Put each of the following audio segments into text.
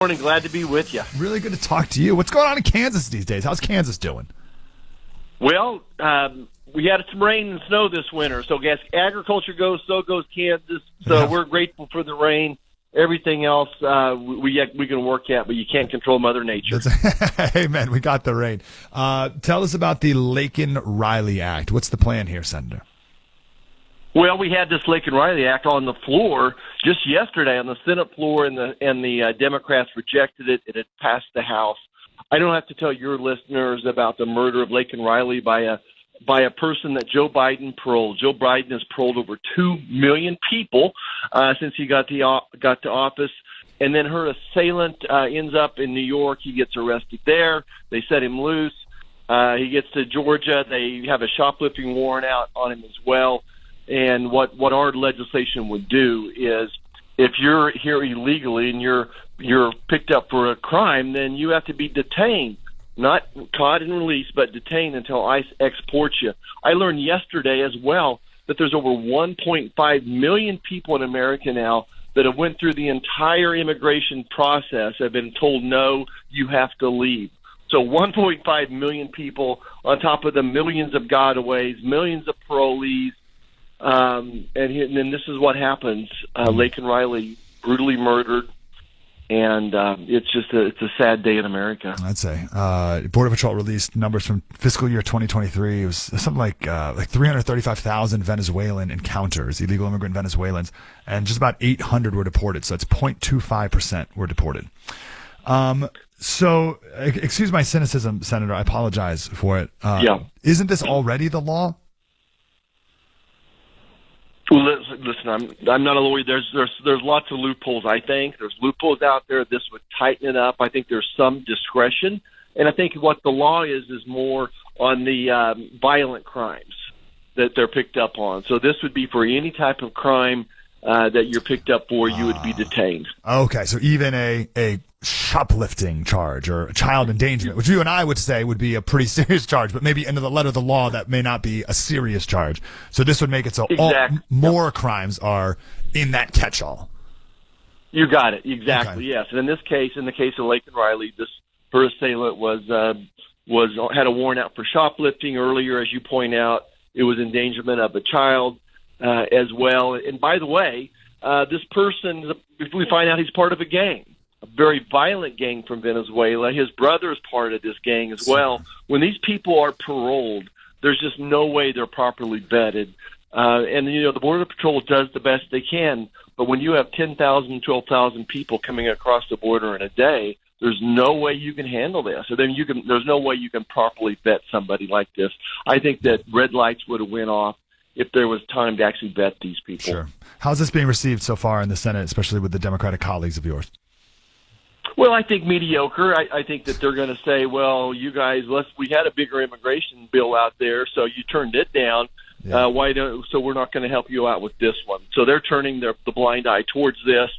Morning, glad to be with you. Really good to talk to you. What's going on in Kansas these days? How's Kansas doing? Well, we had some rain and snow this winter, so as agriculture goes, so goes Kansas. So we're grateful for the rain. Everything else we can work at, but you can't control Mother Nature. Amen. We got the rain. Tell us about the Laken-Riley Act. What's the plan here, Senator? Well, we had this Laken-Riley Act on the floor just yesterday on the Senate floor, and the Democrats rejected it. It had passed the House. I don't have to tell your listeners about the murder of Laken-Riley by a person that Joe Biden paroled. Joe Biden has paroled over 2 million people since he got to office. And then her assailant ends up in New York. He gets arrested there. They set him loose. He gets to Georgia. They have a shoplifting warrant out on him as well. And what our legislation would do is, if you're here illegally and you're picked up for a crime, then you have to be detained, not caught and released, but detained until ICE exports you. I learned yesterday as well that there's over 1.5 million people in America now that have went through the entire immigration process, have been told, no, you have to leave. So 1.5 million people on top of the millions of gotaways, millions of parolees. And then this is what happens. Laken-Riley brutally murdered, and it's a sad day in America. I'd say. Border Patrol released numbers from fiscal year 2023. It was something like 335,000 Venezuelan encounters, illegal immigrant Venezuelans, and just about 800 were deported. So it's 0.25% were deported. So, excuse my cynicism, Senator. I apologize for it. Isn't this already the law? Well, listen, I'm not a lawyer. There's lots of loopholes. I think there's loopholes out there. This would tighten it up. I think there's some discretion, and I think what the law is more on the violent crimes that they're picked up on. So this would be for any type of crime that you're picked up for, you would be detained. Okay, so even a shoplifting charge or child endangerment, which you and I would say would be a pretty serious charge, but maybe under the letter of the law that may not be a serious charge. So this would make it so more crimes are in that catch-all. You got it. Exactly, Okay. yes. And in the case of Laken-Riley, her assailant had a warrant out for shoplifting earlier, as you point out. It was endangerment of a child as well. And by the way, this person, if we find out he's part of a gang, a very violent gang from Venezuela. His brother is part of this gang as well. When these people are paroled, there's just no way they're properly vetted. And the Border Patrol does the best they can. But when you have 10,000, 12,000 people coming across the border in a day, there's no way you can handle this. So then there's no way you can properly vet somebody like this. I think that red lights would have went off if there was time to actually vet these people. Sure. How's this being received so far in the Senate, especially with the Democratic colleagues of yours? Well, I think mediocre. I think that they're going to say, well, you guys, we had a bigger immigration bill out there, so you turned it down. Yeah. So we're not going to help you out with this one. So they're turning the blind eye towards this.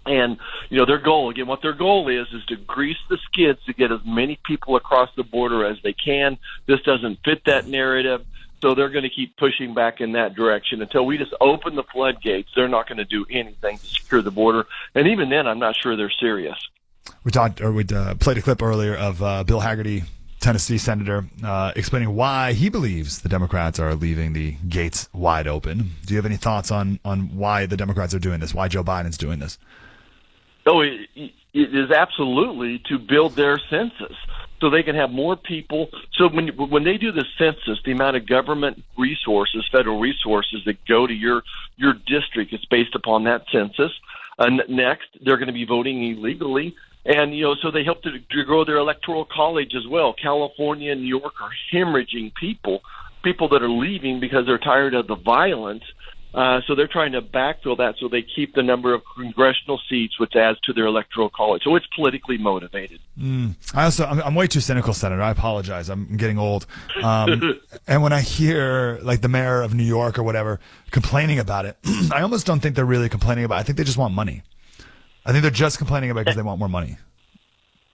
And, their goal is to grease the skids to get as many people across the border as they can. This doesn't fit that narrative. So they're going to keep pushing back in that direction until we just open the floodgates. They're not going to do anything to secure the border. And even then, I'm not sure they're serious. We played a clip earlier of Bill Hagerty, Tennessee senator, explaining why he believes the Democrats are leaving the gates wide open. Do you have any thoughts on why the Democrats are doing this, why Joe Biden's doing this? Oh, it is absolutely to build their census so they can have more people. So when they do the census, the amount of government resources, federal resources that go to your district, it's based upon that census. Next, they're going to be voting illegally. And, so they help to grow their electoral college as well. California and New York are hemorrhaging people that are leaving because they're tired of the violence. So they're trying to backfill that so they keep the number of congressional seats, which adds to their electoral college. So it's politically motivated. I'm way too cynical, Senator. I apologize. I'm getting old. And when I hear like the mayor of New York or whatever complaining about it, I almost don't think they're really complaining about it. I think they just want money. I think they're just complaining about it because they want more money.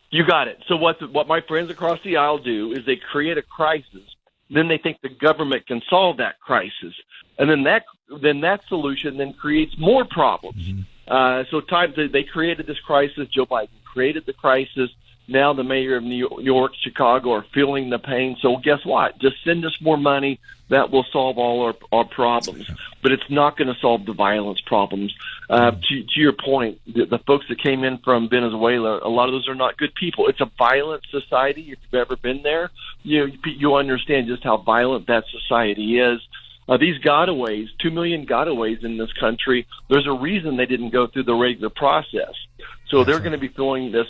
You got it. So what my friends across the aisle do is they create a crisis. Then they think the government can solve that crisis. And then that solution then creates more problems. So they created this crisis. Joe Biden created the crisis. Now the mayor of New York, Chicago are feeling the pain. So guess what? Just send us more money. That will solve all our problems. But it's not going to solve the violence problems. To your point, the folks that came in from Venezuela, a lot of those are not good people. It's a violent society. If you've ever been there, you understand just how violent that society is. These gotaways, 2 million gotaways in this country, there's a reason they didn't go through the regular process. So they're going to be feeling this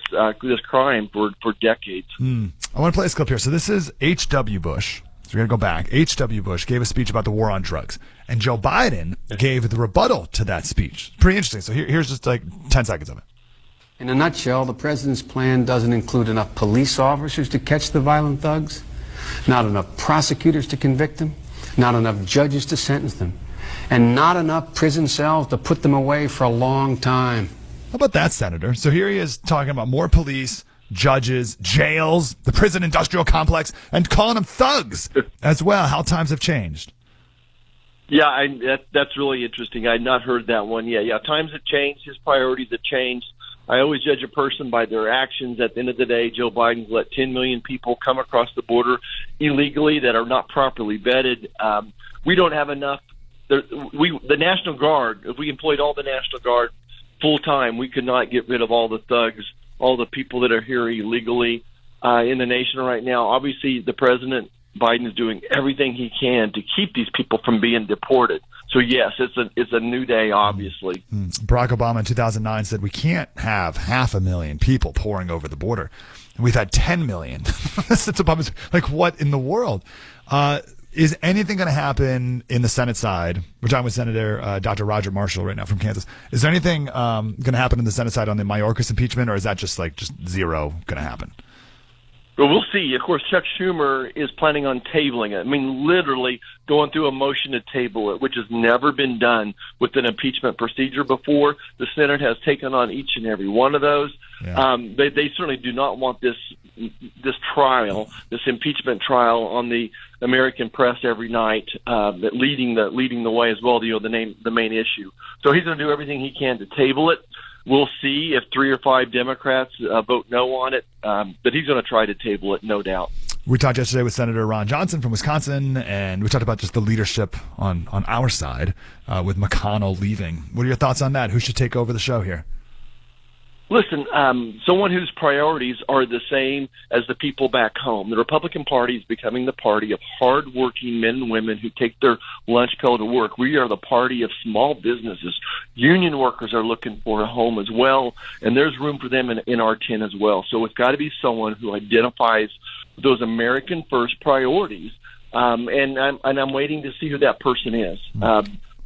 crime for decades. I want to play this clip here. So this is H.W. Bush. So we're going to go back. H.W. Bush gave a speech about the war on drugs. And Joe Biden gave the rebuttal to that speech. Pretty interesting. So here's just like 10 seconds of it. In a nutshell, the president's plan doesn't include enough police officers to catch the violent thugs, not enough prosecutors to convict them, not enough judges to sentence them, and not enough prison cells to put them away for a long time. How about that, Senator? So here he is talking about more police, judges, jails, the prison industrial complex, and calling them thugs as well. How times have changed. Yeah, that's really interesting. I had not heard that one yet. Yeah, times have changed. His priorities have changed. I always judge a person by their actions. At the end of the day, Joe Biden's let 10 million people come across the border illegally that are not properly vetted. We don't have enough. The National Guard, if we employed all the National Guard full time, we could not get rid of all the thugs, all the people that are here illegally in the nation right now. Obviously, the President Biden is doing everything he can to keep these people from being deported. So yes, it's a new day, obviously. Barack Obama in 2009 said we can't have 500,000 people pouring over the border. And we've had 10 million. Like, what in the world? Is anything going to happen in the Senate side? We're talking with Senator Dr. Roger Marshall right now from Kansas. Is there anything going to happen in the Senate side on the Mayorkas impeachment, or is that just zero going to happen? Well, we'll see. Of course, Chuck Schumer is planning on tabling it. I mean, literally going through a motion to table it, which has never been done with an impeachment procedure before. The Senate has taken on each and every one of those. Yeah. They certainly do not want this trial, this impeachment trial on the American press every night, leading the way as well. The main issue. So he's going to do everything he can to table it. We'll see if 3 or 5 Democrats vote no on it, but he's going to try to table it, no doubt. We talked yesterday with Senator Ron Johnson from Wisconsin, and we talked about just the leadership on our side with McConnell leaving. What are your thoughts on that? Who should take over the show here? Listen, someone whose priorities are the same as the people back home. The Republican Party is becoming the party of hardworking men and women who take their lunch pail to work. We are the party of small businesses. Union workers are looking for a home as well, and there's room for them in R10 as well. So it's got to be someone who identifies those American first priorities, and I'm waiting to see who that person is.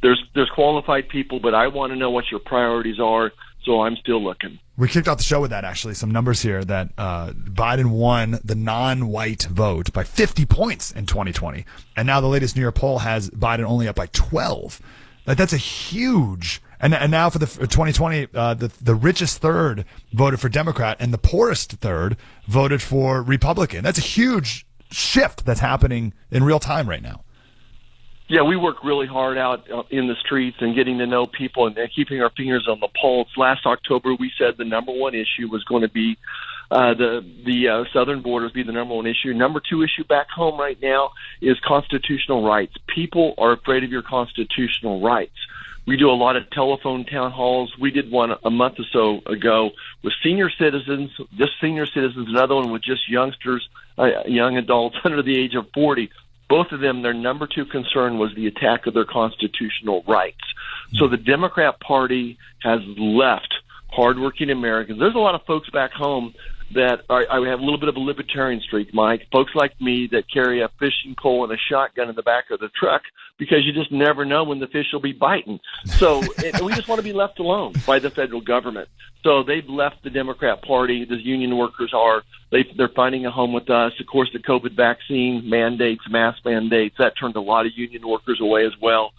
There's qualified people, but I want to know what your priorities are, so I'm still looking. We kicked off the show with that, actually. Some numbers here that Biden won the non-white vote by 50 points in 2020. And now the latest New York poll has Biden only up by 12. That's a huge... And now for the 2020, the richest third voted for Democrat, and the poorest third voted for Republican. That's a huge shift that's happening in real time right now. Yeah, we work really hard out in the streets and getting to know people and keeping our fingers on the pulse. Last October, we said the number one issue was going to be the southern borders be the number one issue. Number 2 issue back home right now is constitutional rights. People are afraid of your constitutional rights. We do a lot of telephone town halls. We did one a month or so ago with senior citizens, another one with just youngsters, young adults under the age of 40. Both of them, their number 2 concern was the attack of their constitutional rights. So the Democrat Party has left hardworking Americans. There's a lot of folks back home that I have a little bit of a libertarian streak, Mike. Folks like me that carry a fishing pole and a shotgun in the back of the truck because you just never know when the fish will be biting. So we just want to be left alone by the federal government. So they've left the Democrat Party. The union workers are. They're finding a home with us. Of course, the COVID vaccine mandates, mask mandates, that turned a lot of union workers away as well.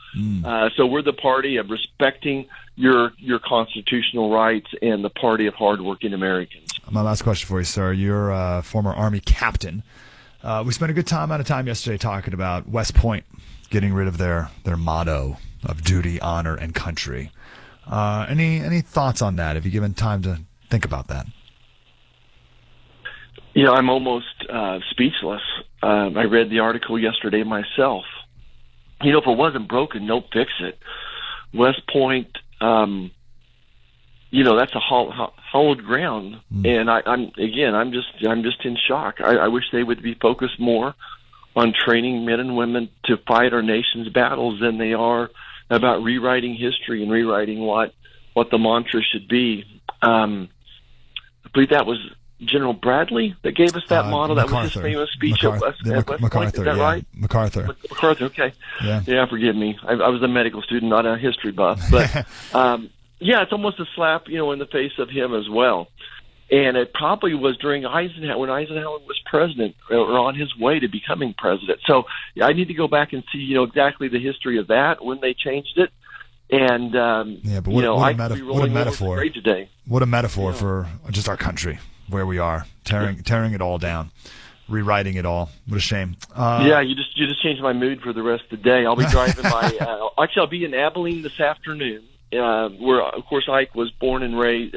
So we're the party of respecting your constitutional rights and the party of hardworking Americans. My last question for you, sir. You're a former Army captain. We spent a good amount of time yesterday talking about West Point getting rid of their motto of duty, honor, and country. Any thoughts on that? Have you given time to think about that? Yeah, I'm almost speechless. I read the article yesterday myself. If it wasn't broken, don't fix it. West Point, that's a hollowed ground, and I'm just in shock. I wish they would be focused more on training men and women to fight our nation's battles than they are about rewriting history and rewriting what the mantra should be. I believe that was General Bradley that gave us that model. That was his famous speech at West Point. Is that right? MacArthur. MacArthur, okay. Yeah, forgive me. I was a medical student, not a history buff. But, it's almost a slap, in the face of him as well. And it probably was during Eisenhower, when Eisenhower was president, or on his way to becoming president. So I need to go back and see, exactly the history of that, when they changed it. And, but what a metaphor. Today. What a metaphor for just our country, where we are, tearing it all down, rewriting it all. What a shame. You just changed my mood for the rest of the day. I'll be driving by. Actually, I'll be in Abilene this afternoon, where, of course, Ike was raised.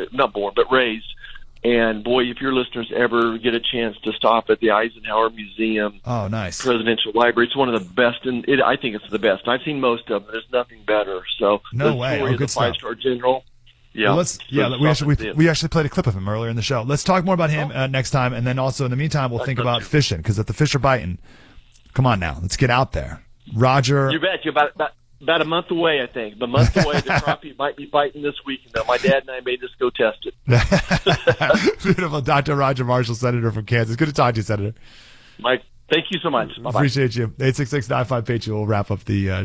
And boy, if your listeners ever get a chance to stop at the Eisenhower Museum, oh, nice, Presidential Library, it's one of the best. I think it's the best. I've seen most of them. There's nothing better. So no way. Story of the five-star general. Yeah. Well, we actually played a clip of him earlier in the show. Let's talk more about him next time, and then also in the meantime, we'll think about fishing, because if the fish are biting, come on now, let's get out there. Roger, you bet. You're about a month away, I think. A month away, the crappie might be biting this weekend. My dad and I may just go test it. Beautiful. Dr. Roger Marshall, Senator from Kansas. Good to talk to you, Senator. Mike, thank you so much. Bye-bye. Appreciate you. 866-95-PATRIOT. We'll wrap up the